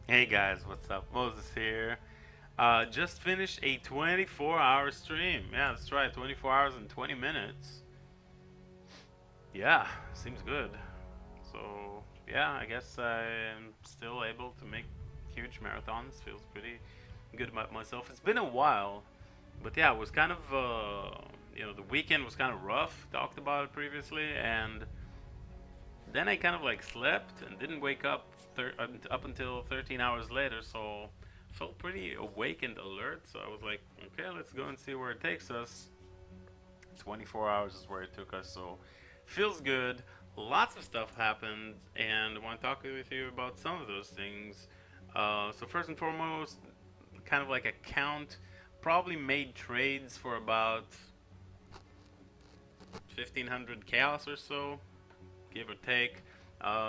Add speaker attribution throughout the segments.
Speaker 1: Hey guys, what's up? Moses here. Just finished a 24-hour stream. Yeah, that's right, 24 hours and 20 minutes. Yeah, seems good. So, yeah, I guess I'm still able to make huge marathons. Feels pretty good about myself. It's been a while, but yeah, it was kind of, the weekend was kind of rough. Talked about it previously, and then I kind of like slept and didn't wake up up until 13 hours later, so felt pretty awake and alert. So I was like, okay, let's go and see where it takes us. 24 hours is where it took us, so feels good. Lots of stuff happened, and I want to talk with you about some of those things. So first and foremost, kind of like a count, probably made trades for about 1,500 chaos or so, give or take.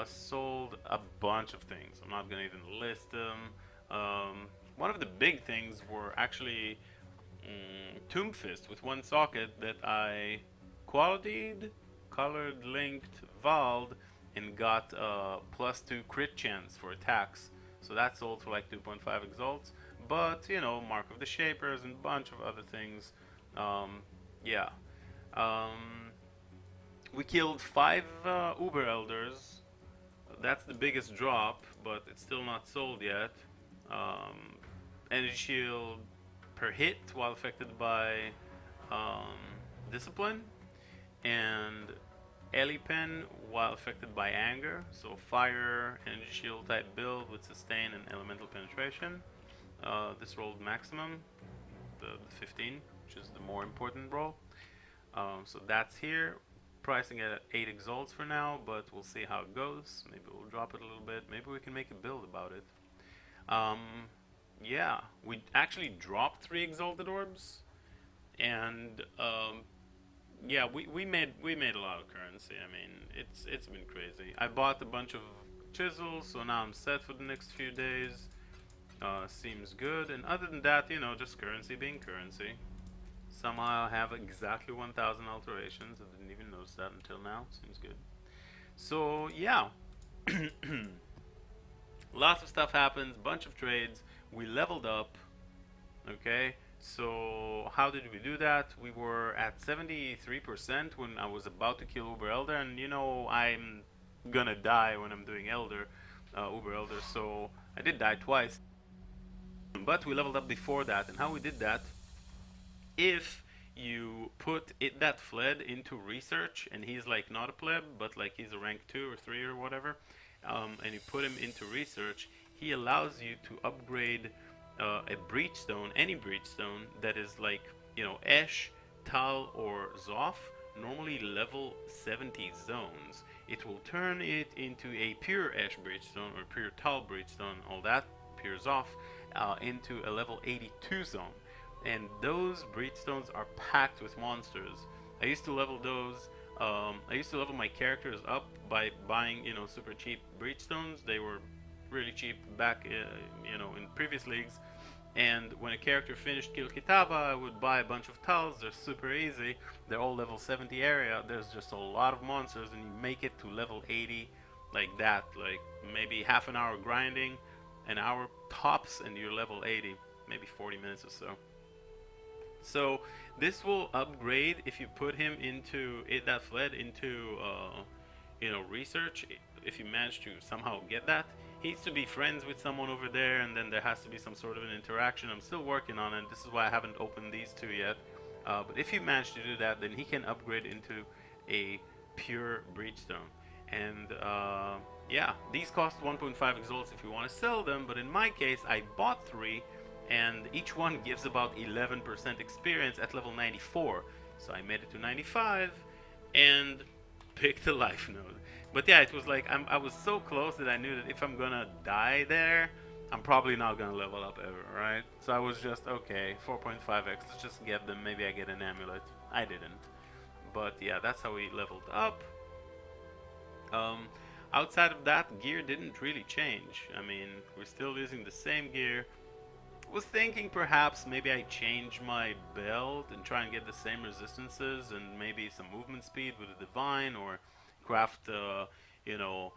Speaker 1: Sold a bunch of things. I'm not gonna even list them. One of the big things were actually Tomb Fist with one socket that I qualityed, colored, linked, vald, and got +2 crit chance for attacks. So that sold for like 2.5 exalts. But Mark of the Shapers and a bunch of other things. Yeah. Um, we killed 5 Uber Elders. That's the biggest drop, but it's still not sold yet. Um, Energy Shield per hit while affected by um, Discipline, and Elipen while affected by Anger. So Fire, Energy Shield type build with Sustain and Elemental Penetration. This rolled maximum, the 15, which is the more important roll. So that's here. Pricing at 8 exalts for now, but we'll see how it goes. Maybe we'll drop it a little bit. Maybe we can make a build about it. Um, yeah, we actually dropped 3 exalted orbs, and yeah, we made a lot of currency. I mean, it's been crazy. I bought a bunch of chisels, so now I'm set for the next few days. Seems good, and other than that, just currency being currency. Somehow I have exactly 1,000 alterations. I didn't even notice that until now. Seems good. So yeah, lots of stuff happens. Bunch of trades. We leveled up. Okay. So how did we do that? We were at 73% when I was about to kill Uber Elder, and I'm gonna die when I'm doing Elder, Uber Elder. So I did die twice, but we leveled up before that. And how we did that? If you put it that fled into research, and he's like not a pleb but like he's a rank 2 or 3 or whatever, and you put him into research, he allows you to upgrade a breachstone, any breachstone that is like Esh, Tal, or Zoth, normally level 70 zones. It will turn it into a pure Esh breachstone or pure Tal breachstone, all that pure Zoth, into a level 82 zone, and those breachstones are packed with monsters. I used to level those. I used to level my characters up by buying, super cheap breachstones. They were really cheap back, in previous leagues. And when a character finished Kill Kitava, I would buy a bunch of Tals. They're super easy. They're all level 70 area. There's just a lot of monsters, and you make it to level 80 like that. Like maybe half an hour grinding, an hour tops, and you're level 80. Maybe 40 minutes or so. So this will upgrade if you put him into it that fled into research. If you manage to somehow get that, he needs to be friends with someone over there, and then there has to be some sort of an interaction. I'm still working on it. This is why I haven't opened these two yet. But if you manage to do that, then he can upgrade into a pure breachstone. And yeah, these cost 1.5 exalts if you want to sell them. But in my case, I bought 3, and each one gives about 11% experience at level 94. So I made it to 95 and picked a life node. But yeah, it was like I was so close that I knew that if I'm gonna die there, I'm probably not gonna level up ever, right? So I was just okay, 4.5x, let's just get them. Maybe I get an amulet. I didn't, but yeah, that's how we leveled up. Um, Outside of that, gear didn't really change. I mean, we're still using the same gear. Was thinking perhaps maybe I change my belt and try and get the same resistances and maybe some movement speed with a divine, or craft you know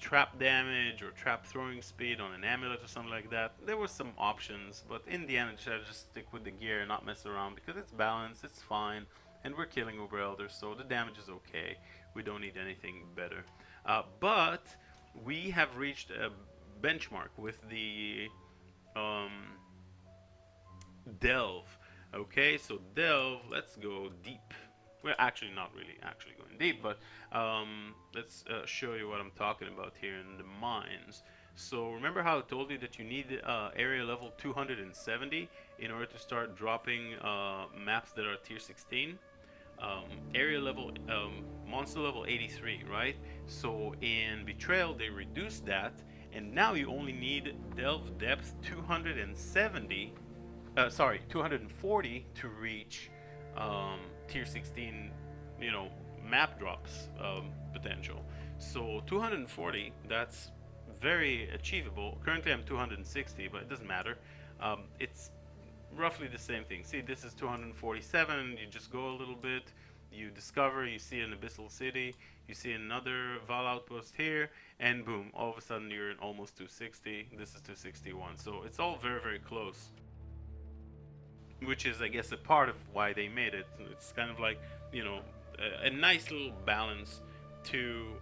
Speaker 1: trap damage or trap throwing speed on an amulet or something like that. There were some options, but in the end, I decided to just stick with the gear and not mess around because it's balanced, it's fine, and we're killing Uber Elders, so the damage is okay. We don't need anything better. But we have reached a benchmark with the um, delve. Okay, so delve, let's go deep. We're actually not really actually going deep, but let's show you what I'm talking about here in the mines. So remember how I told you that you need area level 270 in order to start dropping maps that are tier 16? Area level, monster level 83, right? So in Betrayal they reduced that, and now you only need delve depth 270 240 to reach tier 16, map drops potential. So 240, that's very achievable. Currently I'm 260, but it doesn't matter. It's roughly the same thing. See, this is 247. You just go a little bit, you discover, you see an abyssal city, you see another Val outpost here, and boom, all of a sudden you're in almost 260. This is 261. So it's all very, very close, which is, I guess, a part of why they made it. It's kind of like, a nice little balance to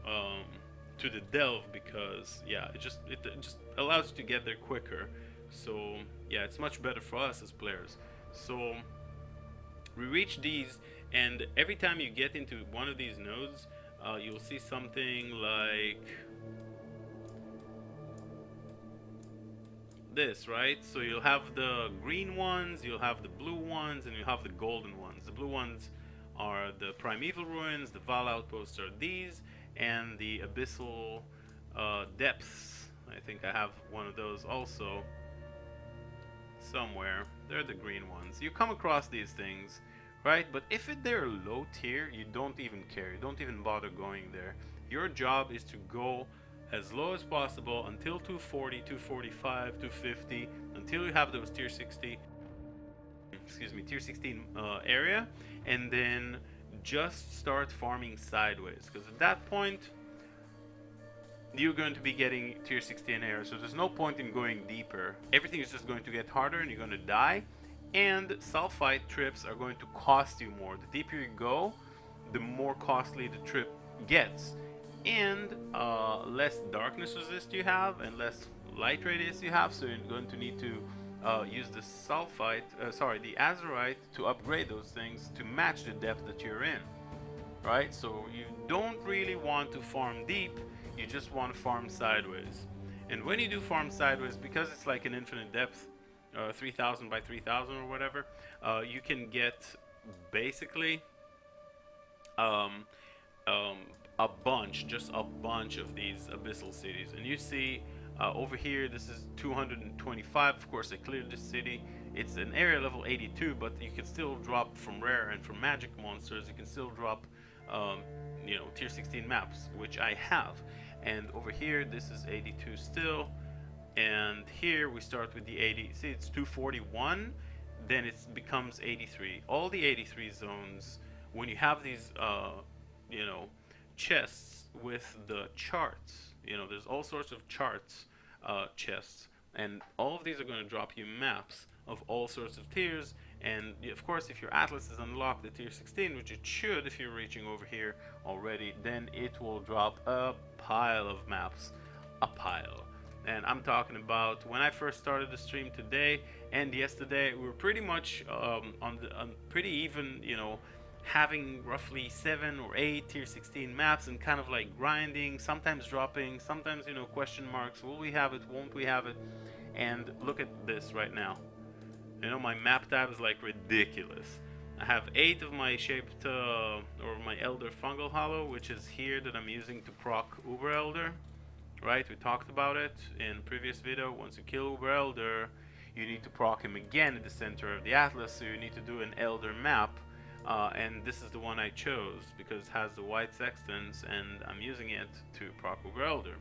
Speaker 1: the delve, because it just allows you to get there quicker. So yeah, it's much better for us as players. So we reach these, and every time you get into one of these nodes, you'll see something like this, right? So you'll have the green ones, you'll have the blue ones, and you'll have the golden ones. The blue ones are the primeval ruins, the Val outposts are these, and the abyssal depths. I think I have one of those also somewhere. They're the green ones. You come across these things, right? But if they're low tier, you don't even care. You don't even bother going there. Your job is to go as low as possible until 240, 245, 250, until you have those tier 16 area, and then just start farming sideways, because at that point you're going to be getting tier 16 area, so there's no point in going deeper. Everything is just going to get harder and you're going to die, and sulfite trips are going to cost you more. The deeper you go, the more costly the trip gets, and less darkness resist you have and less light radius you have, so you're going to need to use the the azurite to upgrade those things to match the depth that you're in, right? So you don't really want to farm deep, you just want to farm sideways. And when you do farm sideways, because it's like an infinite depth, 3000 by 3000 or whatever, you can get basically a bunch of these abyssal cities. And you see over here, this is 225. Of course, I cleared this city. It's an area level 82, but you can still drop from rare and from magic monsters. You can still drop, tier 16 maps, which I have. And over here, this is 82 still. And here we start with the 80. See, it's 241. Then it becomes 83. All the 83 zones, when you have these, chests with the charts, there's all sorts of charts chests, and all of these are going to drop you maps of all sorts of tiers. And of course, if your atlas is unlocked at tier 16, which it should if you're reaching over here already, then it will drop a pile of maps, and I'm talking about when I first started the stream today and yesterday, we were pretty much on pretty even, having roughly 7 or 8 tier 16 maps, and kind of like grinding, sometimes dropping, sometimes, question marks, will we have it, won't we have it? And look at this right now. My map tab is like ridiculous. I have 8 of my shaped or my Elder Fungal Hollow, which is here, that I'm using to proc Uber Elder, right? We talked about it in previous video. Once you kill Uber Elder, you need to proc him again at the center of the atlas, so you need to do an Elder map. And this is the one I chose because it has the white sextants, and I'm using it to proc Uber Elder.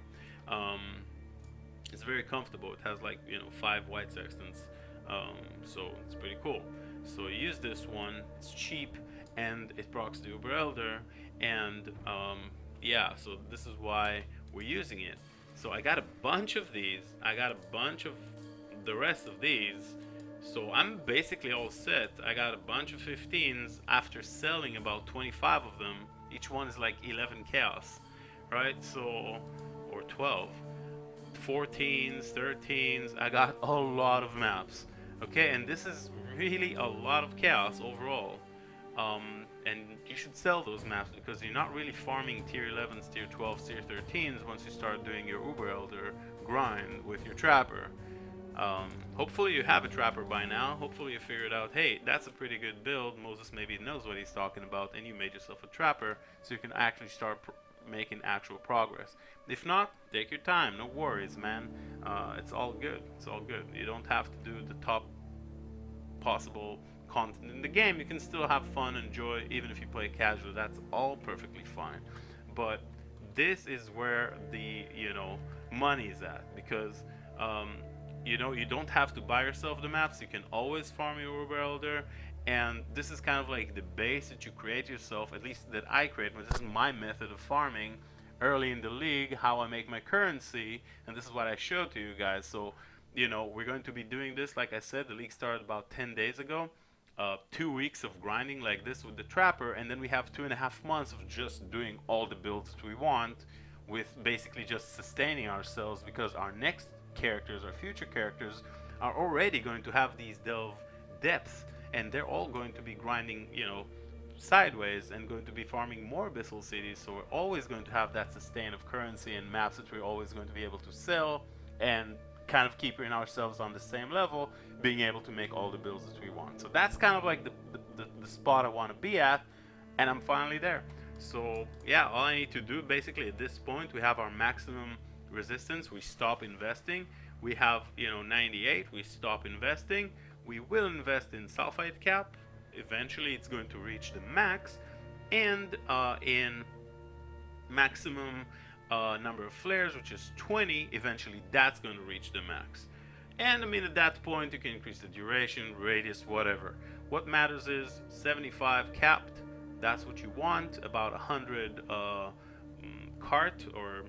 Speaker 1: It's very comfortable. It has like 5 white sextants, so it's pretty cool. So I use this one. It's cheap and it procs the Uber Elder, and so this is why we're using it. So I got a bunch of these. I got a bunch of the rest of these. So I'm basically all set. I got a bunch of 15s after selling about 25 of them. Each one is like 11 chaos, right? So, or 12. 14s, 13s. I got a lot of maps. Okay, and this is really a lot of chaos overall. And you should sell those maps because you're not really farming tier 11s, tier 12s, tier 13s once you start doing your Uber Elder grind with your trapper. Hopefully you have a trapper by now. Hopefully you figured out, hey, that's a pretty good build. Moses maybe knows what he's talking about, and you made yourself a trapper so you can actually start making actual progress. If not, take your time. No worries, man. It's all good. It's all good. You don't have to do the top possible content in the game. You can still have fun and joy even if you play casual. That's all perfectly fine. But this is where the money is at, because you don't have to buy yourself the maps. You can always farm your Uber Elder, and this is kind of like the base that you create yourself, at least that I create. But this is my method of farming early in the league, how I make my currency, and this is what I showed to you guys. So we're going to be doing this. Like I said, the league started about 10 days ago. 2 weeks of grinding like this with the trapper, and then we have 2.5 months of just doing all the builds that we want, with basically just sustaining ourselves, because our next characters, our future characters, are already going to have these delve depths, and they're all going to be grinding sideways and going to be farming more abyssal cities. So we're always going to have that sustain of currency and maps that we're always going to be able to sell, and kind of keeping ourselves on the same level, being able to make all the builds that we want. So that's kind of like the spot I want to be at, and I'm finally there. So yeah, all I need to do basically at this point, we have our maximum resistance, we stop investing. We have 98, we stop investing. We will invest in sulfite cap. Eventually it's going to reach the max, and in maximum number of flares, which is 20, eventually that's going to reach the max. And I mean, at that point you can increase the duration, radius, whatever. What matters is 75 capped. That's what you want. About 100 cart or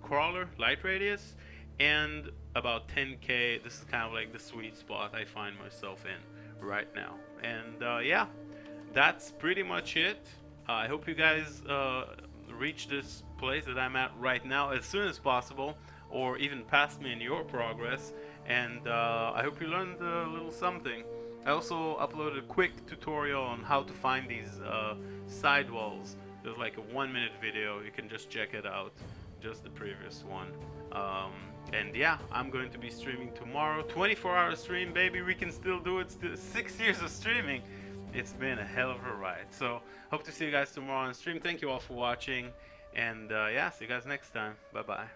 Speaker 1: crawler light radius, and about 10k. This is kind of like the sweet spot I find myself in right now. And yeah, that's pretty much it. I hope you guys reach this place that I'm at right now as soon as possible, or even past me in your progress. And I hope you learned a little something. I also uploaded a quick tutorial on how to find these sidewalls. There's like a 1-minute video, you can just check it out, just the previous one. And yeah, I'm going to be streaming tomorrow. 24-hour stream, baby, we can still do it. Still 6 years of streaming. It's been a hell of a ride. So hope to see you guys tomorrow on stream. Thank you all for watching, and yeah, see you guys next time. Bye bye.